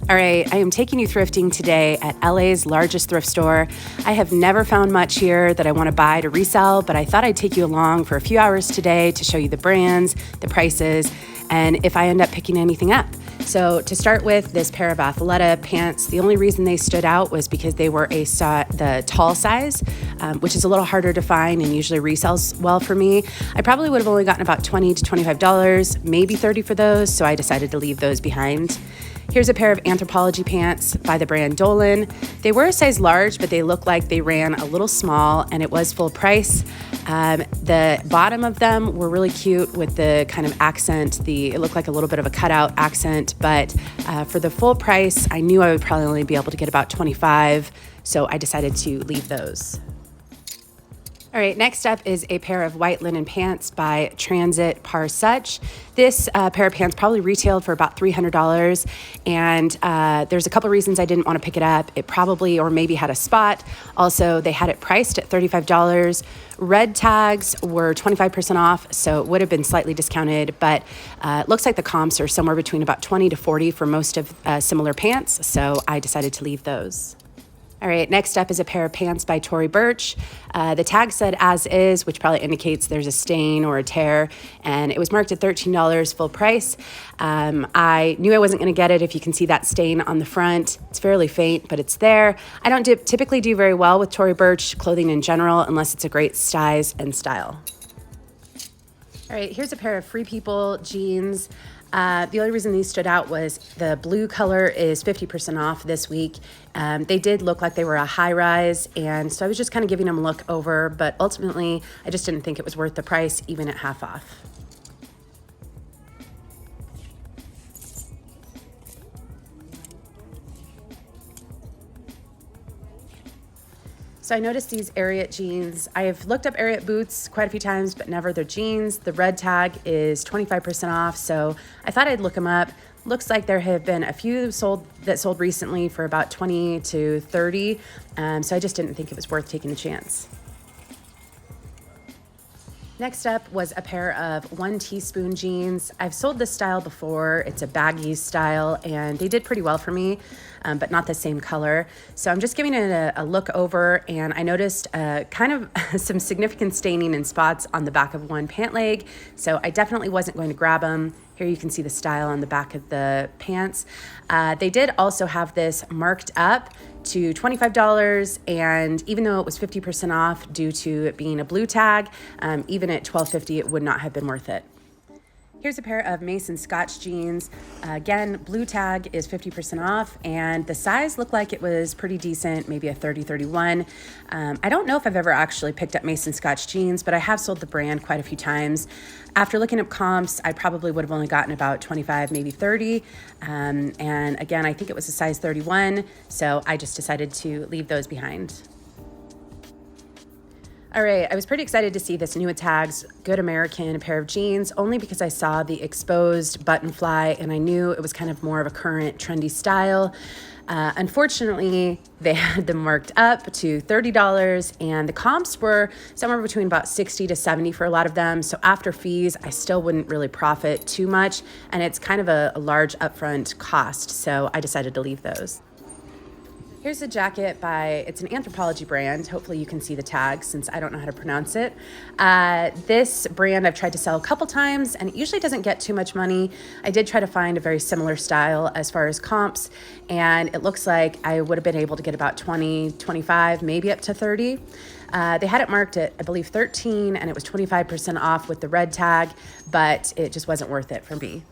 All right, I am taking you thrifting today at LA's largest thrift store. I have never found much here that I want to buy to resell, but I thought I'd take you along for a few hours today to show you the brands, the prices, and if I end up picking anything up. So to start with, this pair of Athleta pants, the only reason they stood out was because they were the tall size, which is a little harder to find and usually resells well for me. I probably would have only gotten about $20 to $25, maybe $30 for those, so I decided to leave those behind. Here's a pair of Anthropology pants by the brand Dolan. They were a size large, but they look like they ran a little small, and it was full price. The bottom of them were really cute with the kind of accent. It looked like a little bit of a cutout accent, but for the full price, I knew I would probably only be able to get about $25, so I decided to leave those. All right, next up is a pair of white linen pants by Transit Par Such. This pair of pants probably retailed for about $300, and there's a couple reasons I didn't want to pick it up. It probably or maybe had a spot. Also, they had it priced at $35. Red tags were 25% off, so it would have been slightly discounted, but it looks like the comps are somewhere between about 20 to 40 for most of similar pants, so I decided to leave those. All right, next up is a pair of pants by Tory Burch. The tag said as is, which probably indicates there's a stain or a tear, and it was marked at $13 full price. I knew I wasn't going to get it. If you can see that stain on the front, it's fairly faint, but it's there. I don't typically do very well with Tory Burch clothing in general unless it's a great size and style. All right, here's a pair of Free People jeans. The only reason these stood out was the blue color is 50% off this week. They did look like they were a high rise, and so I was just kind of giving them a look over, but ultimately I just didn't think it was worth the price even at half off. So I noticed these Ariat jeans. I have looked up Ariat boots quite a few times, but never their jeans. The red tag is 25% off, so I thought I'd look them up. Looks like there have been a few sold recently for about 20 to 30, so I just didn't think it was worth taking the chance. Next up was a pair of 1 Teaspoon jeans. I've sold this style before. It's a baggy style, and they did pretty well for me, but not the same color. So I'm just giving it a look over, and I noticed kind of some significant staining and spots on the back of one pant leg, so I definitely wasn't going to grab them. Here you can see the style on the back of the pants. They did also have this marked up to $25, and even though it was 50% off due to it being a blue tag, even at $12.50 it would not have been worth it. Here's a pair of Mason Scotch jeans. Again, blue tag is 50% off, and the size looked like it was pretty decent, maybe a 30-31. I don't know if I've ever actually picked up Mason Scotch jeans, but I have sold the brand quite a few times. After looking up comps, I probably would have only gotten about 25, maybe 30. And again, I think it was a size 31, so I just decided to leave those behind. All right, I was pretty excited to see this Unplugged Good American pair of jeans, only because I saw the exposed button fly and I knew it was kind of more of a current trendy style. Unfortunately, they had them marked up to $30, and the comps were somewhere between about 60 to 70 for a lot of them. So after fees, I still wouldn't really profit too much, and it's kind of a large upfront cost. So I decided to leave those. Here's a jacket it's an Anthropology brand. Hopefully you can see the tag since I don't know how to pronounce it. This brand I've tried to sell a couple times, and it usually doesn't get too much money. I did try to find a very similar style as far as comps, and it looks like I would have been able to get about 20, 25, maybe up to 30. They had it marked at, I believe, 13, and it was 25% off with the red tag, but it just wasn't worth it for me.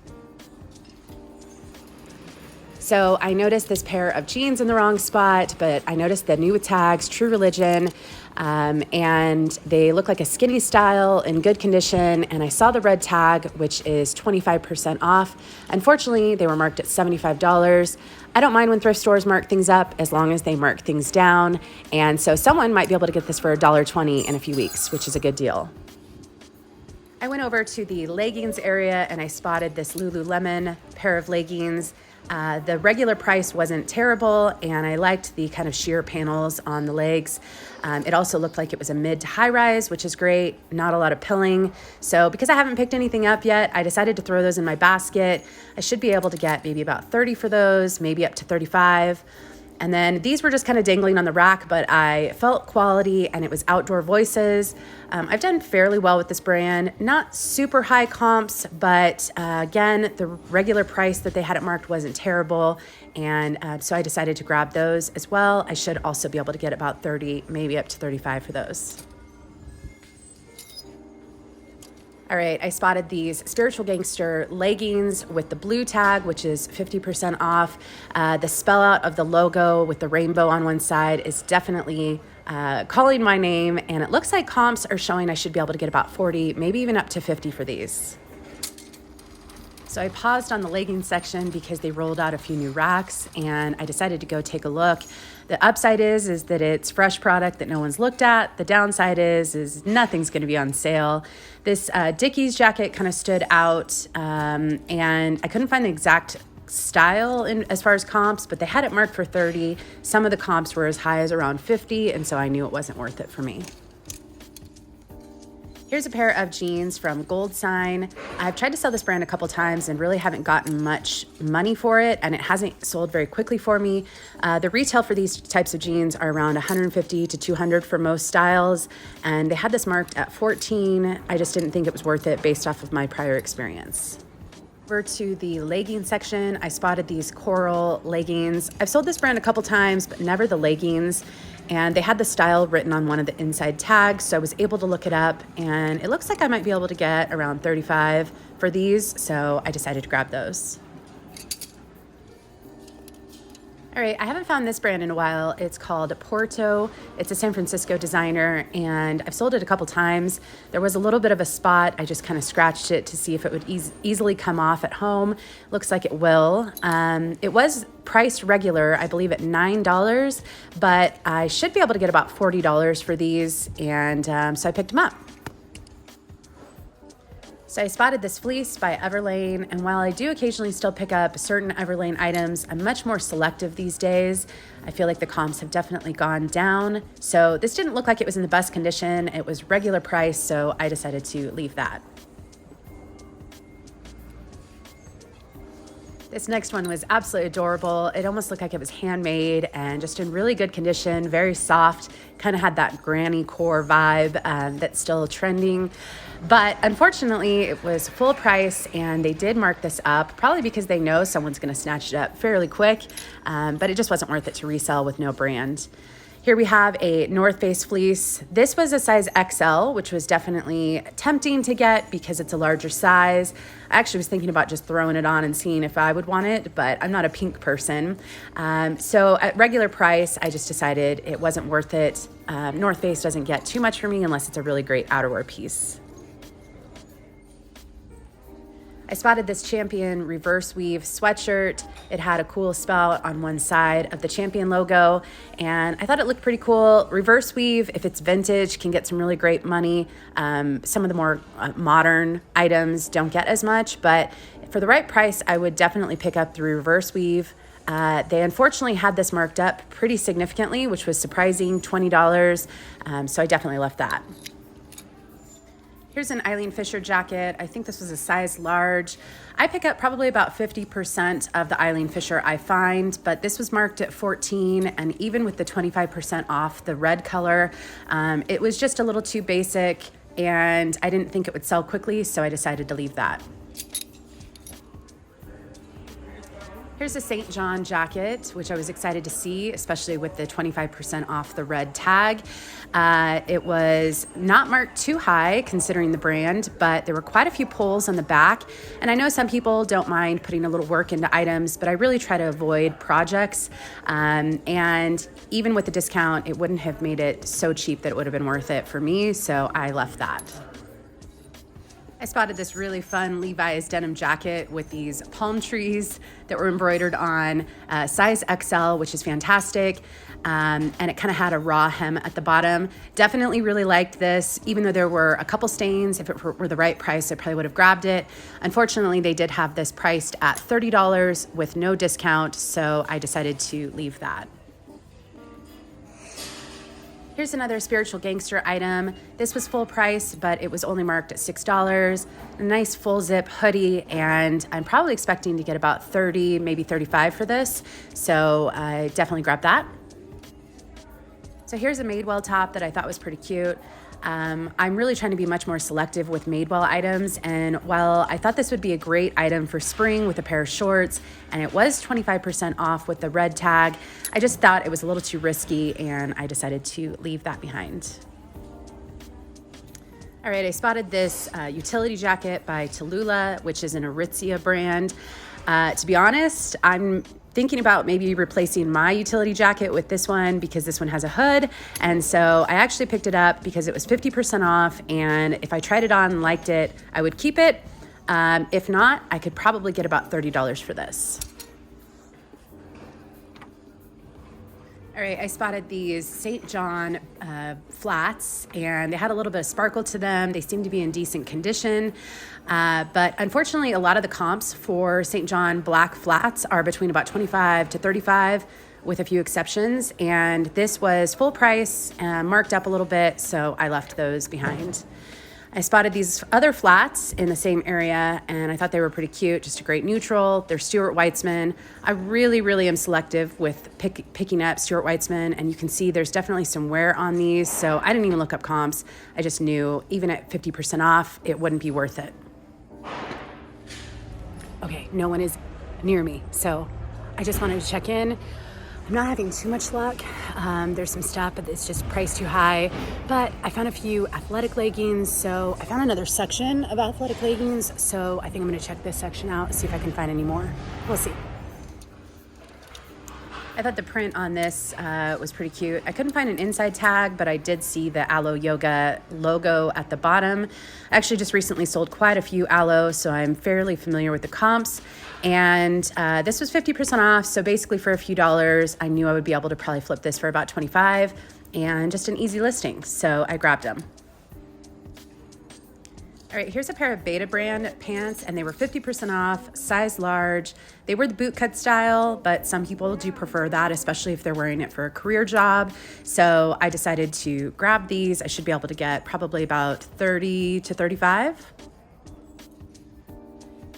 So I noticed this pair of jeans in the wrong spot, but I noticed the new tags, True Religion, and they look like a skinny style in good condition. And I saw the red tag, which is 25% off. Unfortunately, they were marked at $75. I don't mind when thrift stores mark things up as long as they mark things down. And so someone might be able to get this for $1.20 in a few weeks, which is a good deal. I went over to the leggings area and I spotted this Lululemon pair of leggings. The regular price wasn't terrible, and I liked the kind of sheer panels on the legs. It also looked like it was a mid to high rise, which is great, not a lot of pilling. So because I haven't picked anything up yet, I decided to throw those in my basket. I should be able to get maybe about 30 for those, maybe up to 35. And then these were just kind of dangling on the rack, but I felt quality and it was Outdoor Voices. I've done fairly well with this brand, not super high comps, but again, the regular price that they had it marked wasn't terrible. And so I decided to grab those as well. I should also be able to get about 30, maybe up to 35 for those. All right, I spotted these Spiritual Gangster leggings with the blue tag, which is 50% off. The spell out of the logo with the rainbow on one side is definitely calling my name, and it looks like comps are showing I should be able to get about 40, maybe even up to 50 for these. So I paused on the leggings section because they rolled out a few new racks, and I decided to go take a look. The upside is that it's fresh product that no one's looked at. The downside is nothing's going to be on sale. This Dickies jacket kind of stood out, and I couldn't find the exact style as far as comps, but they had it marked for 30. Some of the comps were as high as around 50, and so I knew it wasn't worth it for me. Here's a pair of jeans from Gold Sign. I've tried to sell this brand a couple times and really haven't gotten much money for it, and it hasn't sold very quickly for me. The retail for these types of jeans are around $150 to $200 for most styles, and they had this marked at $14. I just didn't think it was worth it based off of my prior experience. Over to the legging section, I spotted these coral leggings. I've sold this brand a couple times, but never the leggings. And they had the style written on one of the inside tags, so I was able to look it up, and it looks like I might be able to get around 35 for these, so I decided to grab those. All right, I haven't found this brand in a while. It's called Porto. It's a San Francisco designer, and I've sold it a couple times. There was a little bit of a spot. I just kind of scratched it to see if it would easily come off at home. Looks like it will. It was priced regular, I believe, at $9, but I should be able to get about $40 for these, and so I picked them up. So I spotted this fleece by Everlane, and while I do occasionally still pick up certain Everlane items, I'm much more selective these days. I feel like the comps have definitely gone down. So this didn't look like it was in the best condition. It was regular price, so I decided to leave that. This next one was absolutely adorable. It almost looked like it was handmade and just in really good condition, very soft, kind of had that granny core vibe that's still trending. But unfortunately, it was full price, and they did mark this up, probably because they know someone's going to snatch it up fairly quick, but it just wasn't worth it to resell with no brand. Here we have a North Face fleece. This was a size XL, which was definitely tempting to get because it's a larger size. I actually was thinking about just throwing it on and seeing if I would want it, but I'm not a pink person. So at regular price, I just decided it wasn't worth it. North Face doesn't get too much for me unless it's a really great outerwear piece. I spotted this Champion reverse weave sweatshirt. It had a cool spout on one side of the Champion logo, and I thought it looked pretty cool. Reverse weave, if it's vintage, can get some really great money. Some of the more modern items don't get as much, but for the right price, I would definitely pick up the reverse weave. They unfortunately had this marked up pretty significantly, which was surprising, $20, so I definitely left that. Here's an Eileen Fisher jacket. I think this was a size large. I pick up probably about 50% of the Eileen Fisher I find, but this was marked at 14, and even with the 25% off the red color, it was just a little too basic, and I didn't think it would sell quickly, so I decided to leave that. Here's a St. John jacket, which I was excited to see, especially with the 25% off the red tag. It was not marked too high considering the brand, but there were quite a few pulls on the back. And I know some people don't mind putting a little work into items, but I really try to avoid projects. And even with the discount, it wouldn't have made it so cheap that it would have been worth it for me, so I left that. I I spotted this really fun Levi's denim jacket with these palm trees that were embroidered on, size XL, which is fantastic. And it kind of had a raw hem at the bottom. Definitely really liked this, even though there were a couple stains. If it were the right price, I probably would have grabbed it. Unfortunately, they did have this priced at $30 with no discount, so I decided to leave that. Here's another spiritual gangster item. This was full price, but it was only marked at $6. A nice full zip hoodie, and I'm probably expecting to get about 30, maybe 35 for this. So I definitely grabbed that. So here's a Madewell top that I thought was pretty cute. I'm really trying to be much more selective with Madewell items, and while I thought this would be a great item for spring with a pair of shorts, and it was 25% off with the red tag, I just thought it was a little too risky, and I decided to leave that behind. All right, I spotted this utility jacket by Tallulah, which is an Aritzia brand. To be honest, I'm thinking about maybe replacing my utility jacket with this one because this one has a hood. And so I actually picked it up because it was 50% off. And if I tried it on and liked it, I would keep it. If not, I could probably get about $30 for this. All right, I spotted these St. John flats, and they had a little bit of sparkle to them. They seemed to be in decent condition. But unfortunately, a lot of the comps for St. John black flats are between about 25 to 35, with a few exceptions. And this was full price, marked up a little bit, so I left those behind. I spotted these other flats in the same area, and I thought they were pretty cute, just a great neutral. They're Stuart Weitzman. I really am selective with picking up Stuart Weitzman, and you can see there's definitely some wear on these, so I didn't even look up comps. I just knew even at 50% off, it wouldn't be worth it. Okay, no one is near me, so I just wanted to check in. I'm not having too much luck. There's some stuff, but it's just priced too high. But I found a few athletic leggings, so I found another section of athletic leggings, so I think I'm gonna check this section out, see if I can find any more. We'll see. I thought the print on this was pretty cute. I couldn't find an inside tag, but I did see the Aloe Yoga logo at the bottom. I actually just recently sold quite a few Aloe, so I'm fairly familiar with the comps. And this was 50% off, so basically for a few dollars, I knew I would be able to probably flip this for about 25, and just an easy listing, so I grabbed them. All right, here's a pair of Beta brand pants, and they were 50% off, size large. They were the boot cut style, but some people do prefer that, especially if they're wearing it for a career job. So I decided to grab these. I should be able to get probably about 30 to 35.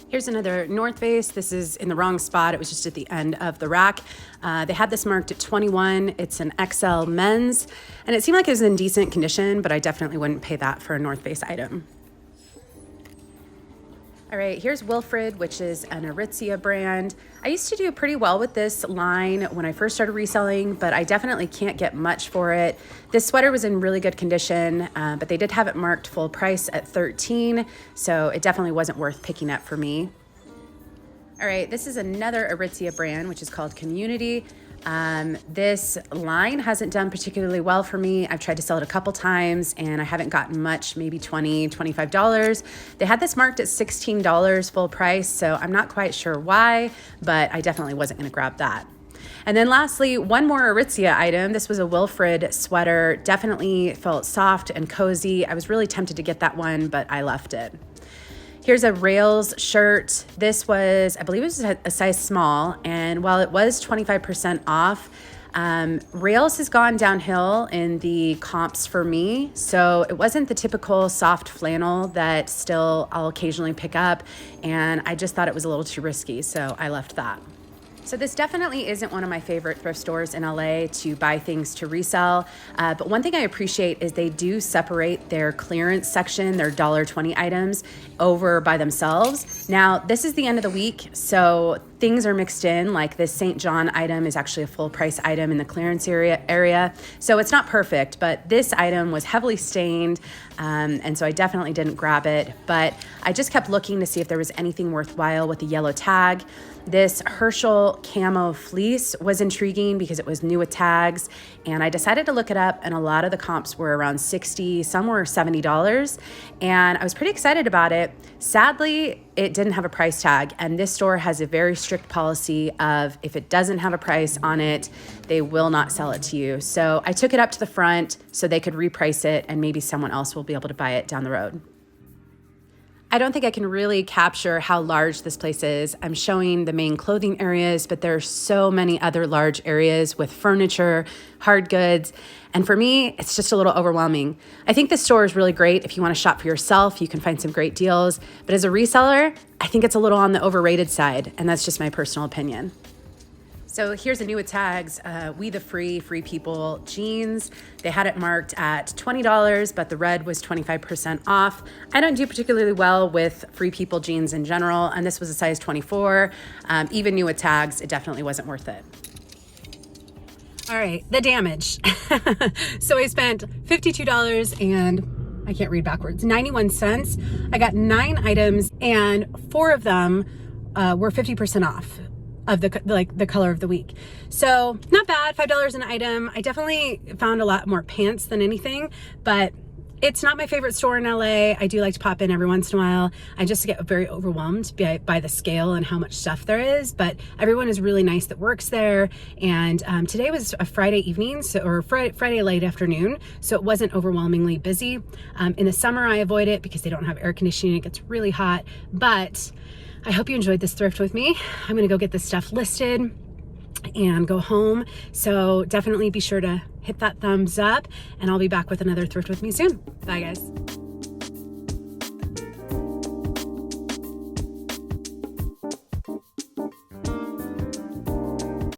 Here's another North Face. This is in the wrong spot. It was just at the end of the rack. They had this marked at 21. It's an XL men's, and it seemed like it was in decent condition, but I definitely wouldn't pay that for a North Face item. All right, here's Wilfred, which is an Aritzia brand. I used to do pretty well with this line when I first started reselling, but I definitely can't get much for it. This sweater was in really good condition, but they did have it marked full price at $13, so it definitely wasn't worth picking up for me. All right, this is another Aritzia brand, which is called Community. This line hasn't done particularly well for me. I've tried to sell it a couple times and I haven't gotten much, maybe $20, $25. They had this marked at $16 full price, so I'm not quite sure why, but I definitely wasn't gonna grab that. And then lastly, one more Aritzia item. This was a Wilfred Sweater. Definitely felt soft and cozy. I was really tempted to get that one, but I left it. Here's a Rails shirt. This was, I believe it was a size small, and while it was 25% off, Rails has gone downhill in the comps for me, so it wasn't the typical soft flannel that still I'll occasionally pick up, and I just thought it was a little too risky, so I left that. So this definitely isn't one of my favorite thrift stores in LA to buy things to resell, but one thing I appreciate is they do separate their clearance section, their $1.20 items, over by themselves. Now, this is the end of the week, so things are mixed in, like this St. John item is actually a full price item in the clearance area. So it's not perfect, but this item was heavily stained. And so I definitely didn't grab it, but I just kept looking to see if there was anything worthwhile with the yellow tag. This Herschel camo fleece was intriguing because it was new with tags, and I decided to look it up, and a lot of the comps were around $60, some were $70, and I was pretty excited about it. Sadly, it didn't have a price tag, and this store has a very strict policy of if it doesn't have a price on it, they will not sell it to you. So I took it up to the front so they could reprice it, and maybe someone else will be able to buy it down the road. I don't think I can really capture how large this place is. I'm showing the main clothing areas, but there are so many other large areas with furniture, hard goods, and for me, it's just a little overwhelming. I think this store is really great if you want to shop for yourself. You can find some great deals, but as a reseller, I think it's a little on the overrated side, and that's just my personal opinion. So here's a new with tags, We the Free People jeans. They had it marked at $20, but the red was 25% off. I don't do particularly well with Free People jeans in general, and this was a size 24. Even new with tags, it definitely wasn't worth it. All right, the damage. So I spent $52 and I can't read backwards, 91 cents. I got 9 items and 4 of them were 50% off of the color of the week. So not bad, $5 an item. I definitely found a lot more pants than anything, but it's not my favorite store in LA. I do like to pop in every once in a while. I just get very overwhelmed by the scale and how much stuff there is, but everyone is really nice that works there. And today was a Friday evening, or Friday late afternoon, so it wasn't overwhelmingly busy. In the summer, I avoid it because they don't have air conditioning. It gets really hot, but I hope you enjoyed this thrift with me. I'm gonna go get this stuff listed and go home. So definitely be sure to hit that thumbs up, and I'll be back with another thrift with me soon. Bye guys.